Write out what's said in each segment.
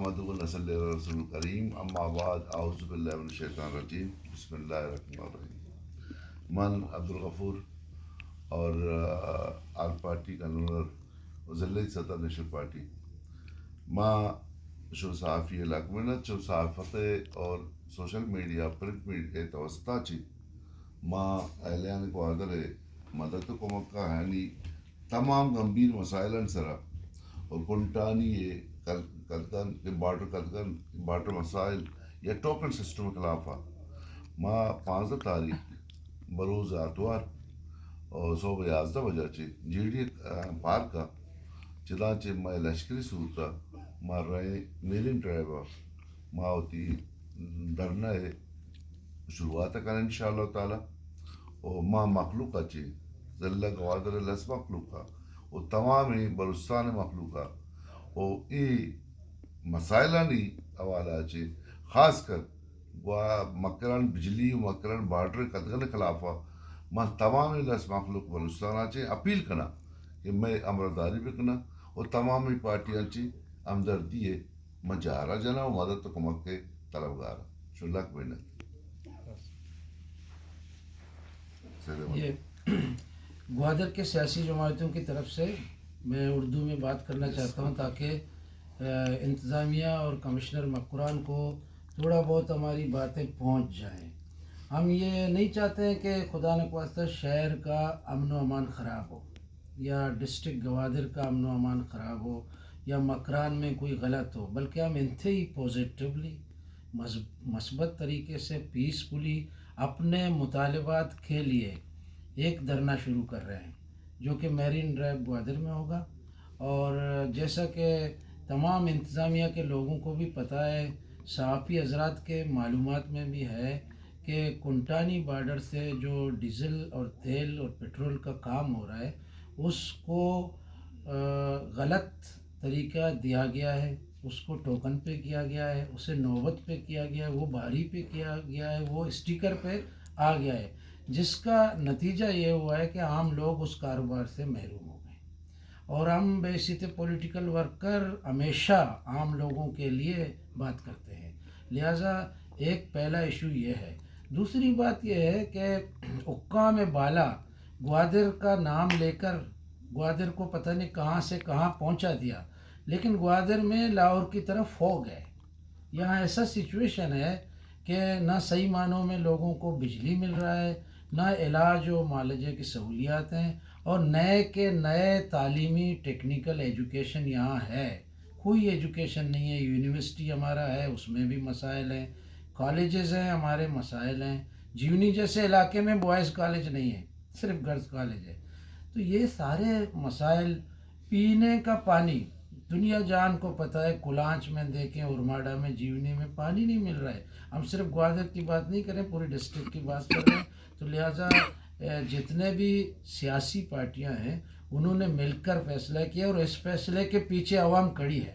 نحمدہ و نصلی علی رسول الکریم اما بعد اعوذ باللہ من الشیطان الرجیم بسم اللہ الرحمن الرحیم. من عبدالغفور اور آل پارٹی کنوینر ضلعی صدر نیشنل پارٹی ماں شو صحافی علاقہ چو صحافت اور سوشل میڈیا پرنٹ میڈیا توسطہ چی ماں اہلیان کو آدر مدد کو مکہ ہانی تمام گمبھیر مسائل سرا اور کنٹانی کلکن کے بارڈر مسائل یا ٹوکن سسٹم کے خلاف ماں 15 تاریخ بروز آتوار اور 11 بجے چی جی ڈی پارک کا چنانچہ میں لشکری صورتہ ماں رہے میرین ڈرائیور ماں ہوتی دھرنا ہے شروعات کریں انشاءاللہ تعالی. اور ماں مخلوقہ چی ذلہ گوادر لس مخلوقہ اور تمام بلوچستان مخلوقہ اور ای مسائلانی حوالہ چی خاص کر مکران بجلی و مکران بارڈر قدغن خلاف ماں تمام لس مخلوق بلوچستان چی اپیل کنا کہ میں امرداری بکنا اور تمامی پارٹیاں چی ہمدردی ہے مجارہ جنا و مدد کمک کے طلبگار شلک محنت. یہ گوادر کے سیاسی جماعتوں کی طرف سے میں اردو میں بات کرنا چاہتا ہوں تاکہ انتظامیہ اور کمشنر مقران کو تھوڑا بہت ہماری باتیں پہنچ جائیں. ہم یہ نہیں چاہتے ہیں کہ خدا نخواستہ شہر کا امن و امان خراب ہو یا ڈسٹرکٹ گوادر کا امن و امان خراب ہو یا مکران میں کوئی غلط ہو، بلکہ ہم انتہائی پازیٹیولی مثبت طریقے سے پیسفلی اپنے مطالبات کے لیے ایک دھرنا شروع کر رہے ہیں جو کہ میرین ڈرائیو گوادر میں ہوگا. اور جیسا کہ تمام انتظامیہ کے لوگوں کو بھی پتہ ہے، صحافی حضرات کے معلومات میں بھی ہے کہ کنٹانی بارڈر سے جو ڈیزل اور تیل اور پیٹرول کا کام ہو رہا ہے اس کو غلط طریقہ دیا گیا ہے، اس کو ٹوکن پہ کیا گیا ہے، اسے نوبت پہ کیا گیا ہے، وہ بھاری پہ کیا گیا ہے، وہ اسٹیکر پہ آ گیا ہے، جس کا نتیجہ یہ ہوا ہے کہ عام لوگ اس کاروبار سے محروم ہو گئے. اور ہم بیسط پولیٹیکل ورکر ہمیشہ عام لوگوں کے لیے بات کرتے ہیں، لہٰذا ایک پہلا ایشو یہ ہے. دوسری بات یہ ہے کہ حکام بالا گوادر کا نام لے کر گوادر کو پتہ نہیں کہاں سے کہاں پہنچا دیا، لیکن گوادر میں لاہور کی طرف ہو گئے. یہاں ایسا سچویشن ہے کہ نہ صحیح معنوں میں لوگوں کو بجلی مل رہا ہے، نہ علاج و معالجے کی سہولیات ہیں، اور نئے کے نئے تعلیمی ٹیکنیکل ایجوکیشن یہاں ہے. کوئی ایجوکیشن نہیں ہے. یونیورسٹی ہمارا ہے، اس میں بھی مسائل ہیں، کالجز ہیں ہمارے، مسائل ہیں. جیونی جیسے علاقے میں بوائز کالج نہیں ہے، صرف گرلز کالج ہے. تو یہ سارے مسائل، پینے کا پانی دنیا جان کو پتہ ہے، کلانچ میں دیکھیں، ارماڈا میں، جیونی میں پانی نہیں مل رہا ہے. ہم صرف گوادر کی بات نہیں کریں، پوری ڈسٹرکٹ کی بات کر رہے ہیں. تو لہٰذا جتنے بھی سیاسی پارٹیاں ہیں انہوں نے مل کر فیصلہ کیا، اور اس فیصلے کے پیچھے عوام کھڑی ہے.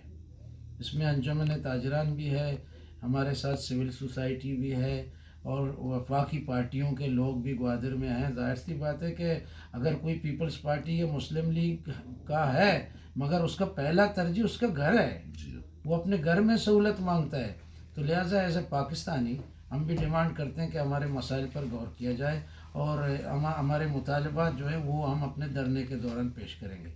اس میں انجمن تاجران بھی ہے، ہمارے ساتھ سول سوسائٹی بھی ہے، اور وفاقی پارٹیوں کے لوگ بھی گوادر میں ہیں. ظاہر سی بات ہے کہ اگر کوئی پیپلز پارٹی یا مسلم لیگ کا ہے، مگر اس کا پہلا ترجیح اس کا گھر ہے، وہ اپنے گھر میں سہولت مانگتا ہے. تو لہٰذا ایز اے پاکستانی ہم بھی ڈیمانڈ کرتے ہیں کہ ہمارے مسائل پر غور کیا جائے، اور ہمارے مطالبات جو ہیں وہ ہم اپنے دھرنے کے دوران پیش کریں گے.